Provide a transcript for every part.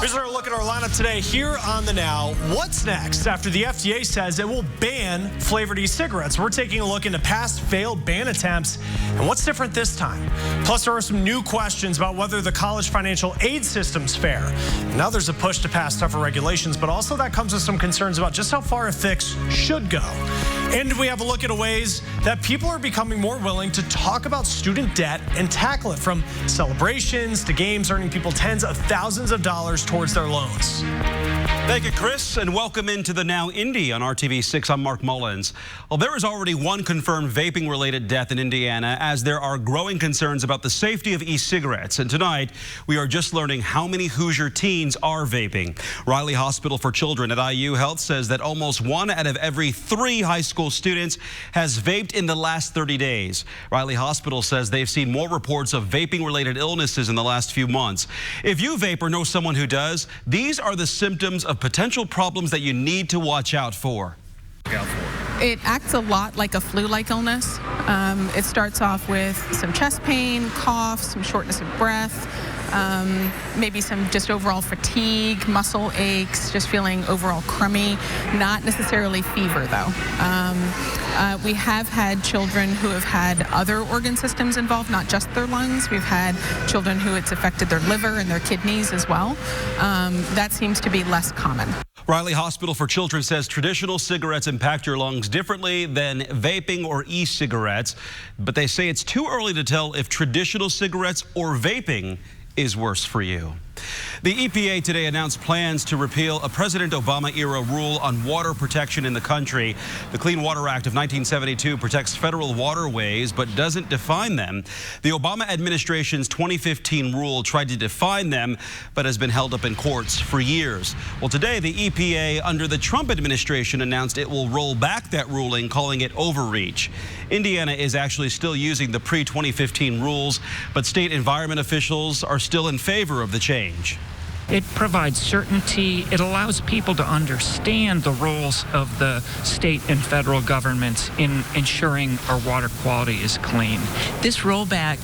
Here's our look at our lineup today here on The Now. What's next after the FDA says it will ban flavored e-cigarettes? We're taking a look into past failed ban attempts and what's different this time. Plus, there are some new questions about whether the college financial aid system's fair. Now there's a push to pass tougher regulations, but also that comes with some concerns about just how far a fix should go. And we have a look at ways that people are becoming more willing to talk about student debt and tackle it, from celebrations to games earning people tens of thousands of dollars towards their loans. Thank you, Chris, and welcome into the Now Indy on RTV6. I'm Mark Mullins. Well, there is already one confirmed vaping-related death in Indiana, as there are growing concerns about the safety of e-cigarettes. And tonight, we are just learning how many Hoosier teens are vaping. Riley Hospital for Children at IU Health says that almost 1 out of every 3 high school students has vaped in the last 30 days. Riley Hospital says they've seen more reports of vaping-related illnesses in the last few months. If you vape or know someone who does, these are the symptoms of potential problems that you need to watch out for. It acts a lot like a flu-like illness. It starts off with some chest pain, cough, some shortness of breath, maybe some just overall fatigue, muscle aches, just feeling overall crummy, not necessarily fever though. We have had children who have had other organ systems involved, not just their lungs. We've had children who it's affected their liver and their kidneys as well. That seems to be less common. Riley Hospital for Children says traditional cigarettes impact your lungs differently than vaping or e-cigarettes, but they say it's too early to tell if traditional cigarettes or vaping is worse for you. The EPA today announced plans to repeal a President Obama-era rule on water protection in the country. The Clean Water Act of 1972 protects federal waterways but doesn't define them. The Obama administration's 2015 rule tried to define them but has been held up in courts for years. Well, today the EPA under the Trump administration announced it will roll back that ruling, calling it overreach. Indiana is actually still using the pre-2015 rules, but state environment officials are still in favor of the change. It provides certainty. It allows people to understand the roles of the state and federal governments in ensuring our water quality is clean. This rollback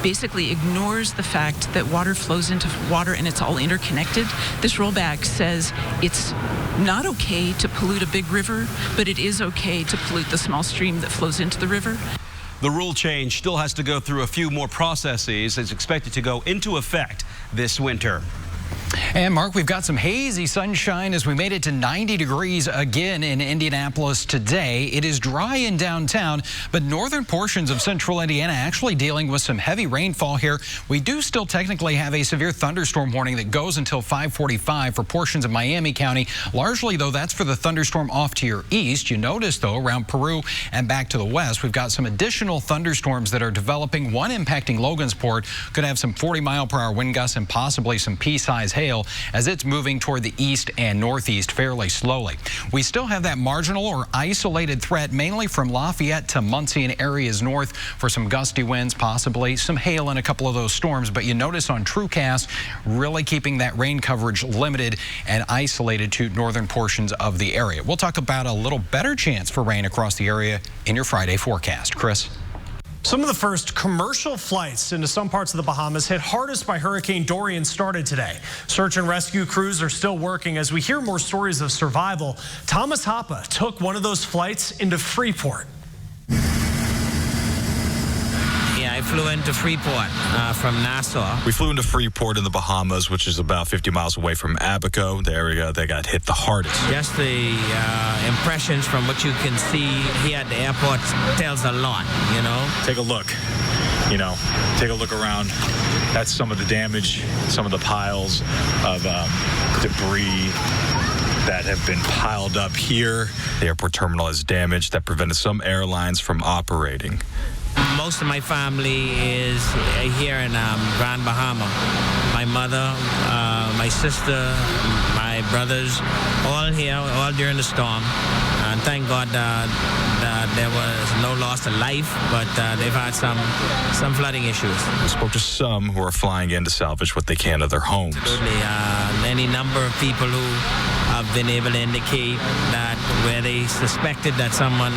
basically ignores the fact that water flows into water and it's all interconnected. This rollback says it's not okay to pollute a big river, but it is okay to pollute the small stream that flows into the river. The rule change still has to go through a few more processes. It's expected to go into effect this winter. And Mark, we've got some hazy sunshine as we made it to 90 degrees again in Indianapolis today. It is dry in downtown, but northern portions of central Indiana actually dealing with some heavy rainfall here. We do still technically have a severe thunderstorm warning that goes until 5:45 for portions of Miami County. Largely, though, that's for the thunderstorm off to your east. You notice, though, around Peru and back to the west, we've got some additional thunderstorms that are developing. One impacting Logansport could have some 40-mile-per-hour wind gusts and possibly some pea-sized hail as it's moving toward the east and northeast fairly slowly. We still have that marginal or isolated threat mainly from Lafayette to Muncie and areas north for some gusty winds, possibly some hail in a couple of those storms. But you notice on TrueCast really keeping that rain coverage limited and isolated to northern portions of the area. We'll talk about a little better chance for rain across the area in your Friday forecast. Chris? Some of the first commercial flights into some parts of the Bahamas hit hardest by Hurricane Dorian started today. Search and rescue crews are still working as we hear more stories of survival. Thomas Hoppa took one of those flights into Freeport. I flew into Freeport from Nassau. We flew into Freeport in the Bahamas, which is about 50 miles away from Abaco, the area that got hit the hardest. Just the impressions from what you can see here at the airport tells a lot, you know. Take a look, take a look around. That's some of the damage, some of the piles of debris that have been piled up here. The airport terminal is damaged. That prevented some airlines from operating. Most of my family is here in Grand Bahama. My mother, my sister, my brothers, all here, all during the storm. And thank God that there was no loss of life, but they've had some flooding issues. We spoke to some who are flying in to salvage what they can of their homes. Absolutely. Any number of people who have been able to indicate that where they suspected that someone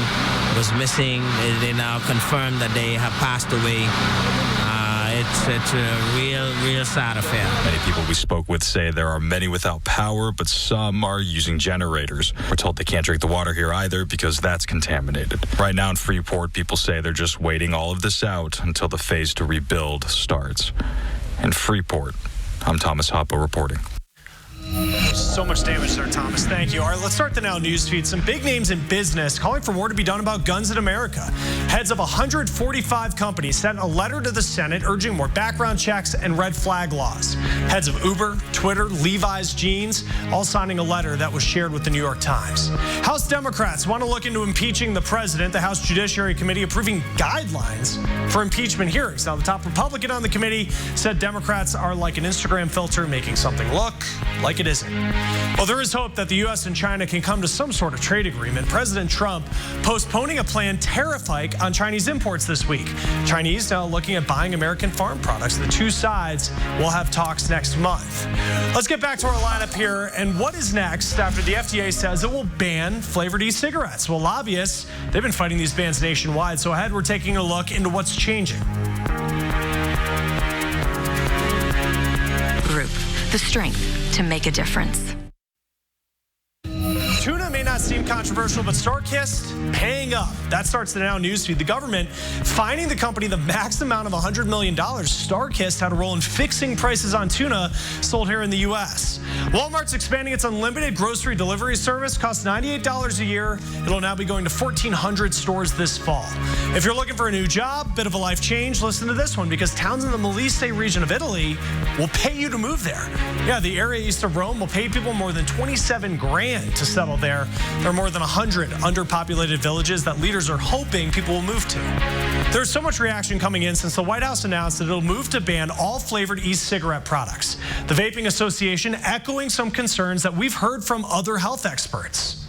was missing, they now confirm that they have passed away. it's a real sad affair. Many people we spoke with say there are many without power, but some are using generators. We're told they can't drink the water here either because that's contaminated. Right now in Freeport, people say they're just waiting all of this out until the phase to rebuild starts. In Freeport, I'm Thomas Hoppo reporting. So much damage there, Thomas. Thank you. All right, let's start the Now Newsfeed. Some big names in business calling for more to be done about guns in America. Heads of 145 companies sent a letter to the Senate urging more background checks and red flag laws. Heads of Uber, Twitter, Levi's Jeans, all signing a letter that was shared with the New York Times. House Democrats want to look into impeaching the president. The House Judiciary Committee approving guidelines for impeachment hearings. Now, the top Republican on the committee said Democrats are like an Instagram filter, making something look like it isn't. Well, there is hope that the U.S. and China can come to some sort of trade agreement. President Trump postponing a planned tariff hike on Chinese imports this week. Chinese now looking at buying American farm products. The two sides will have talks next month. Let's get back to our lineup here. And what is next after the FDA says it will ban flavored e-cigarettes? Well, lobbyists, they've been fighting these bans nationwide. So ahead, we're taking a look into what's changing. Group, the strength to make a difference. Tuna may not seem controversial, but StarKist paying up. That starts the Now Newsfeed. The government fining the company the max amount of $100 million. StarKist had a role in fixing prices on tuna sold here in the U.S. Walmart's expanding its unlimited grocery delivery service. Costs $98 a year. It'll now be going to 1,400 stores this fall. If you're looking for a new job, bit of a life change, listen to this one, because towns in the Molise region of Italy will pay you to move there. Yeah, the area east of Rome will pay people more than $27,000 to settle there. There are more than 100 underpopulated villages that leaders are hoping people will move to. There's so much reaction coming in since the White House announced that it'll move to ban all flavored e-cigarette products. The Vaping Association echoing some concerns that we've heard from other health experts.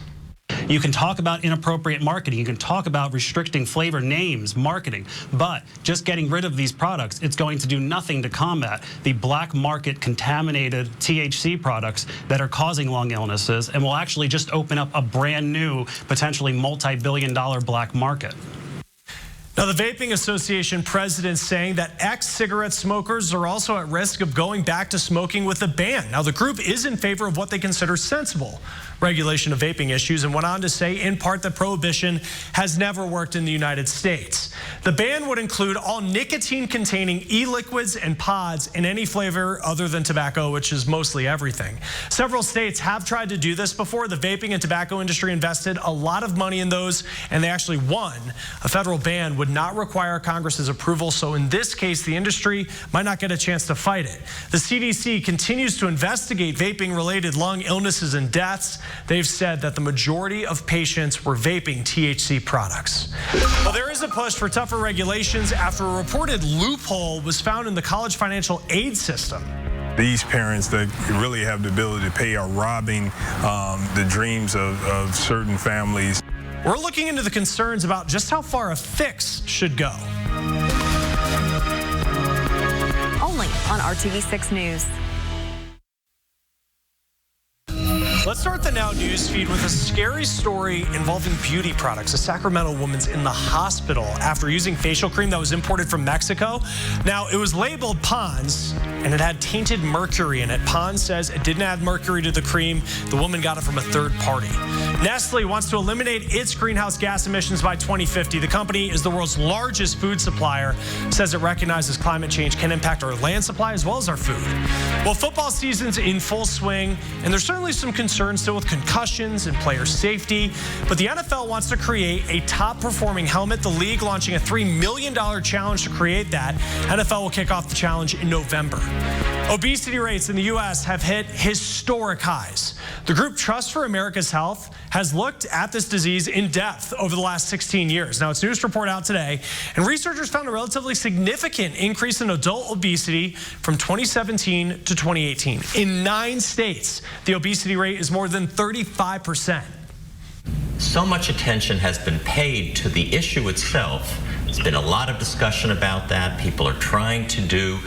You can talk about inappropriate marketing. You can talk about restricting flavor names, marketing, but just getting rid of these products, it's going to do nothing to combat the black market contaminated THC products that are causing lung illnesses and will actually just open up a brand new, potentially multi-billion-dollar black market. Now, the Vaping Association president saying that ex-cigarette smokers are also at risk of going back to smoking with a ban. Now, the group is in favor of what they consider sensible regulation of vaping issues and went on to say, in part, that prohibition has never worked in the United States. The ban would include all nicotine-containing e-liquids and pods in any flavor other than tobacco, which is mostly everything. Several states have tried to do this before. The vaping and tobacco industry invested a lot of money in those, and they actually won. A federal ban would not require Congress's approval, so in this case, the industry might not get a chance to fight it. The CDC continues to investigate vaping-related lung illnesses and deaths. They've said that the majority of patients were vaping THC products. Well, there is a push for tougher regulations after a reported loophole was found in the college financial aid system. These parents that really have the ability to pay are robbing the dreams of certain families. We're looking into the concerns about just how far a fix should go. Only on RTV6 News. Let's start the Now Newsfeed with a scary story involving beauty products. A Sacramento woman's in the hospital after using facial cream that was imported from Mexico. Now, it was labeled Pond's, and it had tainted mercury in it. Pond's says it didn't add mercury to the cream. The woman got it from a third party. Nestle wants to eliminate its greenhouse gas emissions by 2050. The company is the world's largest food supplier, says it recognizes climate change can impact our land supply as well as our food. Well, football season's in full swing, and there's certainly some concerns still with concussions and player safety, but the NFL wants to create a top-performing helmet. The league launching a $3 million challenge to create that. NFL will kick off the challenge in November. Obesity rates in the U.S. have hit historic highs. The group Trust for America's Health has looked at this disease in depth over the last 16 years. Now, its newest report out today, and researchers found a relatively significant increase in adult obesity from 2017 to 2018. In 9 states, the obesity rate is more than 35%. So much attention has been paid to the issue itself. There's been a lot of discussion about that. People are trying to do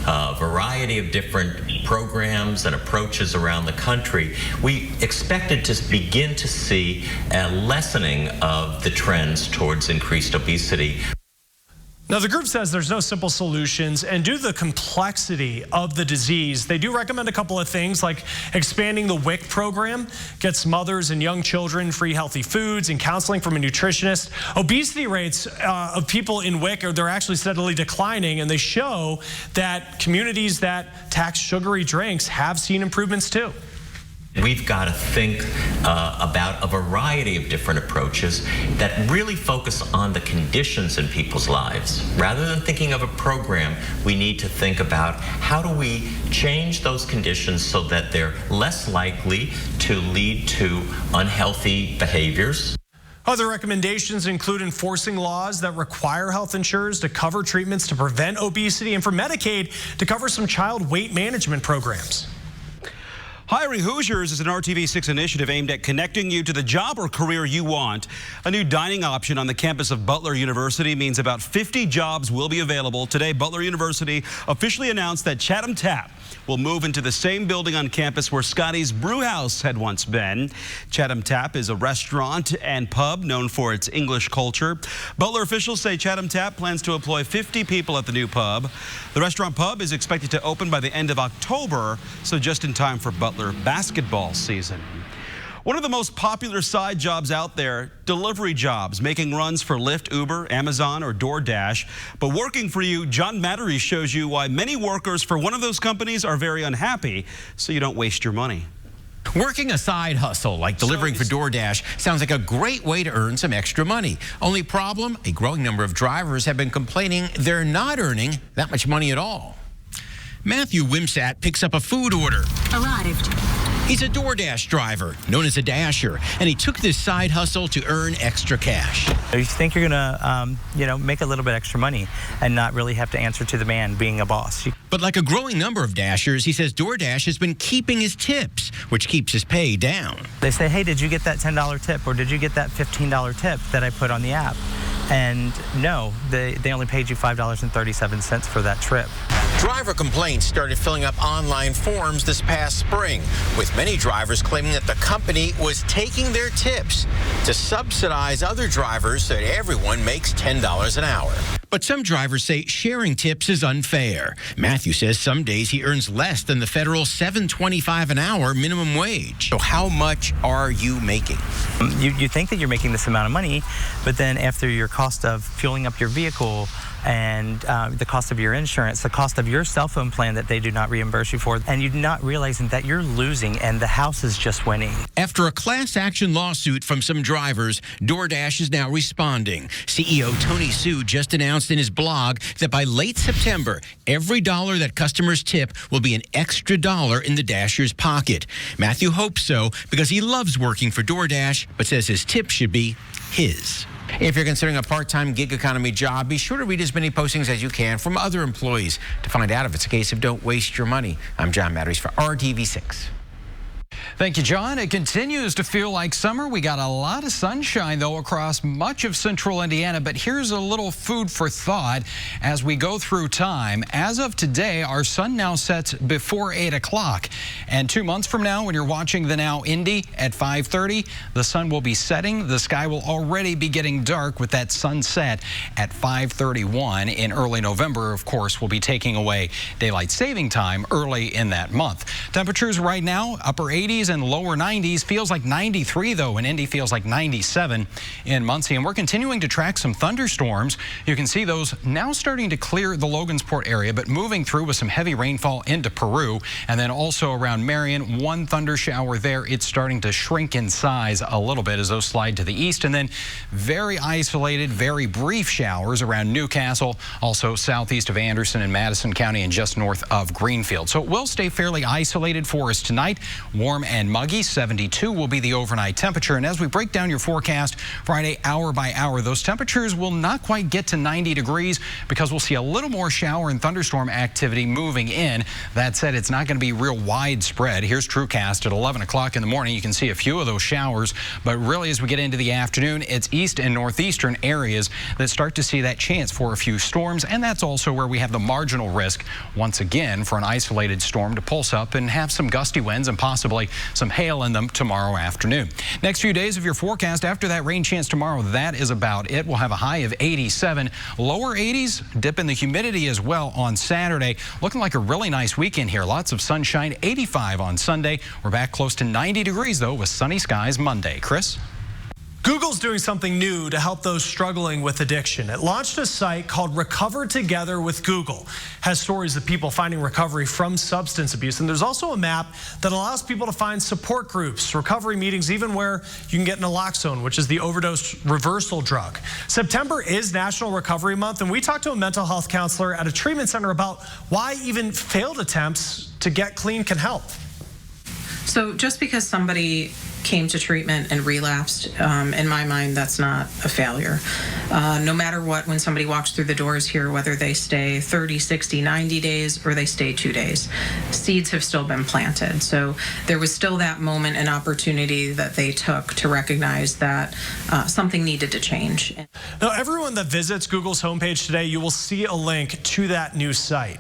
a variety of different programs and approaches around the country. We expected to begin to see a lessening of the trends towards increased obesity. Now, the group says there's no simple solutions, and due to the complexity of the disease, they do recommend a couple of things like expanding the WIC program, gets mothers and young children free healthy foods and counseling from a nutritionist. Obesity rates of people in WIC they're actually steadily declining, and they show that communities that tax sugary drinks have seen improvements too. We've got to think about a variety of different approaches that really focus on the conditions in people's lives. Rather than thinking of a program, we need to think about how do we change those conditions so that they're less likely to lead to unhealthy behaviors. Other recommendations include enforcing laws that require health insurers to cover treatments to prevent obesity, and for Medicaid to cover some child weight management programs. Hiring Hoosiers is an RTV6 initiative aimed at connecting you to the job or career you want. A new dining option on the campus of Butler University means about 50 jobs will be available. Today, Butler University officially announced that Chatham Tap will move into the same building on campus where Scotty's Brewhouse had once been. Chatham Tap is a restaurant and pub known for its English culture. Butler officials say Chatham Tap plans to employ 50 people at the new pub. The restaurant pub is expected to open by the end of October, so just in time for Butler basketball season. One of the most popular side jobs out there, delivery jobs, making runs for Lyft, Uber, Amazon, or DoorDash. But working for you, John Mattery shows you why many workers for one of those companies are very unhappy, so you don't waste your money. Working a side hustle like delivering for DoorDash sounds like a great way to earn some extra money. Only problem, a growing number of drivers have been complaining they're not earning that much money at all. Matthew Wimsat picks up a food order. Arrived. He's a DoorDash driver, known as a dasher, and he took this side hustle to earn extra cash. You think you're gonna, make a little bit extra money and not really have to answer to the man being a boss. But like a growing number of dashers, he says DoorDash has been keeping his tips, which keeps his pay down. They say, hey, did you get that $10 tip, or did you get that $15 tip that I put on the app? And no, they only paid you $5.37 for that trip. Driver complaints started filling up online forums this past spring, with many drivers claiming that the company was taking their tips to subsidize other drivers so that everyone makes $10 an hour. But some drivers say sharing tips is unfair. Matthew says some days he earns less than the federal $7.25 an hour minimum wage. So how much are you making? You think that you're making this amount of money, but then after your cost of fueling up your vehicle and the cost of your insurance, the cost of your cell phone plan that they do not reimburse you for, and you're not realizing that you're losing and the house is just winning. After a class action lawsuit from some drivers, DoorDash is now responding. CEO Tony Hsu just announced in his blog that by late September, every dollar that customers tip will be an extra dollar in the dasher's pocket. Matthew hopes so because he loves working for DoorDash, but says his tip should be his. If you're considering a part-time gig economy job, be sure to read as many postings as you can from other employees to find out if it's a case of don't waste your money. I'm John Mattery for RTV6. Thank you, John. It continues to feel like summer. We got a lot of sunshine, though, across much of central Indiana. But here's a little food for thought as we go through time. As of today, our sun now sets before 8 o'clock. And 2 months from now, when you're watching the Now Indy at 5:30, the sun will be setting. The sky will already be getting dark with that sunset at 5:31 in early November. Of course, we'll be taking away daylight saving time early in that month. Temperatures right now, upper 80s and lower 90s. Feels like 93, though, in Indy. Feels like 97 in Muncie. And we're continuing to track some thunderstorms. You can see those now starting to clear the Logansport area, but moving through with some heavy rainfall into Peru. And then also around Marion, one thunder shower there. It's starting to shrink in size a little bit as those slide to the east. And then very isolated, very brief showers around Newcastle, also southeast of Anderson and Madison County and just north of Greenfield. So it will stay fairly isolated for us tonight. Warm and muggy. 72 will be the overnight temperature. And as we break down your forecast Friday hour by hour, those temperatures will not quite get to 90 degrees because we'll see a little more shower and thunderstorm activity moving in. That said, it's not going to be real widespread. Here's TrueCast at 11 o'clock in the morning. You can see a few of those showers, but really as we get into the afternoon, it's east and northeastern areas that start to see that chance for a few storms. And that's also where we have the marginal risk once again for an isolated storm to pulse up and and have some gusty winds and possibly some hail in them tomorrow afternoon. Next few days of your forecast, after that rain chance tomorrow, that is about it. We'll have a high of 87. Lower 80s, dip in the humidity as well on Saturday. Looking like a really nice weekend here. Lots of sunshine, 85 on Sunday. We're back close to 90 degrees, though, with sunny skies Monday. Chris? Google's doing something new to help those struggling with addiction. It launched a site called Recover Together with Google. It has stories of people finding recovery from substance abuse. And there's also a map that allows people to find support groups, recovery meetings, even where you can get naloxone, which is the overdose reversal drug. September is National Recovery Month, and we talked to a mental health counselor at a treatment center about why even failed attempts to get clean can help. So just because somebody came to treatment and relapsed, in my mind, that's not a failure. No matter what, when somebody walks through the doors here, whether they stay 30, 60, 90 days, or they stay 2 days, seeds have still been planted. So there was still that moment and opportunity that they took to recognize that something needed to change. Now, everyone that visits Google's homepage today, you will see a link to that new site.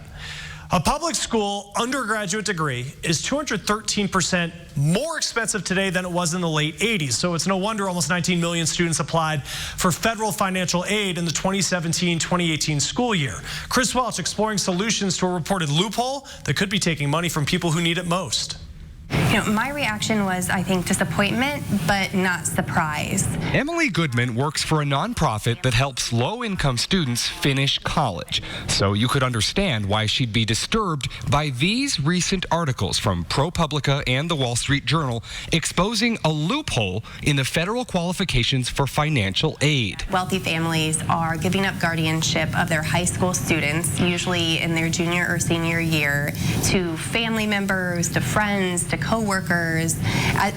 A public school undergraduate degree is 213% more expensive today than it was in the late 80s. So it's no wonder almost 19 million students applied for federal financial aid in the 2017-2018 school year. Chris Welch exploring solutions to a reported loophole that could be taking money from people who need it most. My reaction was, I think, disappointment, but not surprise. Emily Goodman works for a nonprofit that helps low-income students finish college. So you could understand why she'd be disturbed by these recent articles from ProPublica and the Wall Street Journal exposing a loophole in the federal qualifications for financial aid. Wealthy families are giving up guardianship of their high school students, usually in their junior or senior year, to family members, to friends, to co-workers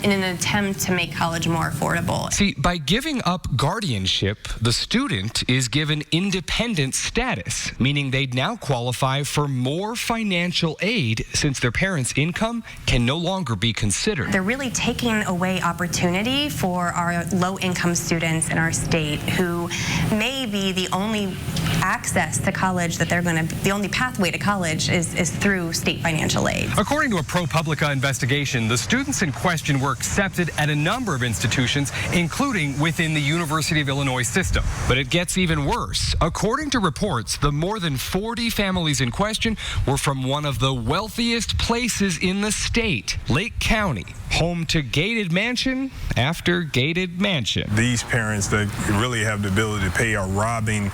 in an attempt to make college more affordable. See, by giving up guardianship, the student is given independent status, meaning they'd now qualify for more financial aid since their parents' income can no longer be considered. They're really taking away opportunity for our low-income students in our state who may be the only access to college that they're going to, the only pathway to college is through state financial aid. According to a ProPublica investigation, the students in question were accepted at a number of institutions, including within the University of Illinois system. But it gets even worse. According to reports, the more than 40 families in question were from one of the wealthiest places in the state, Lake County, home to gated mansion after gated mansion. These parents that really have the ability to pay are robbing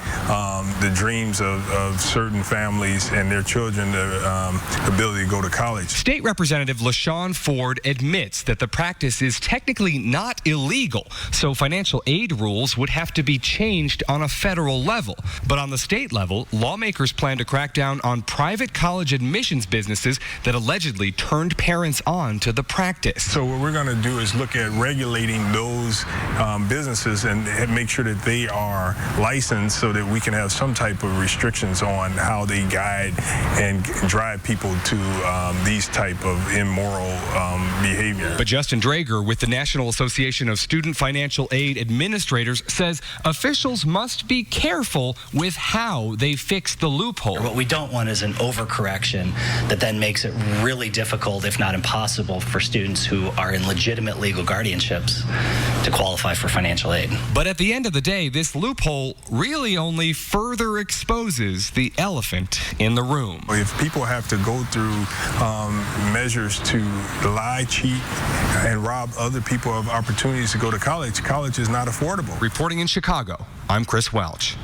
the dreams of certain families and their children the ability to go to college. State Representative LaShawn Ford admits that the practice is technically not illegal, so financial aid rules would have to be changed on a federal level. But on the state level, lawmakers plan to crack down on private college admissions businesses that allegedly turned parents on to the practice. So what we're going to do is look at regulating those businesses and make sure that they are licensed so that we can have some type of restrictions on how they guide and drive people to these type of immoral behavior. But Justin Drager with the National Association of Student Financial Aid Administrators says officials must be careful with how they fix the loophole. What we don't want is an overcorrection that then makes it really difficult, if not impossible, for students who are in legitimate legal guardianships to qualify for financial aid. But at the end of the day, this loophole really only further exposes the elephant in the room. If people have to go through measures to lie, cheat, and rob other people of opportunities to go to college, college is not affordable. Reporting in Chicago, I'm Chris Welch.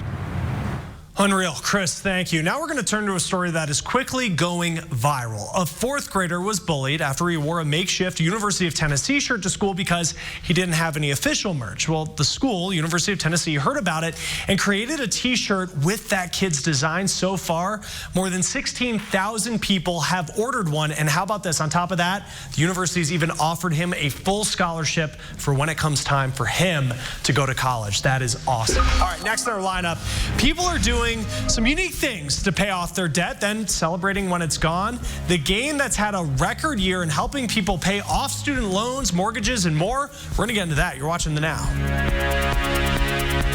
Unreal. Chris, thank you. Now we're going to turn to a story that is quickly going viral. A fourth grader was bullied after he wore a makeshift University of Tennessee shirt to school because he didn't have any official merch. Well, the school, University of Tennessee, heard about it and created a t-shirt with that kid's design. So far, more than 16,000 people have ordered one. And how about this? On top of that, the university's even offered him a full scholarship for when it comes time for him to go to college. That is awesome. All right, next in our lineup, people are doing some unique things to pay off their debt, then celebrating when it's gone. The game that's had a record year in helping people pay off student loans, mortgages, and more. We're going to get into that. You're watching The Now.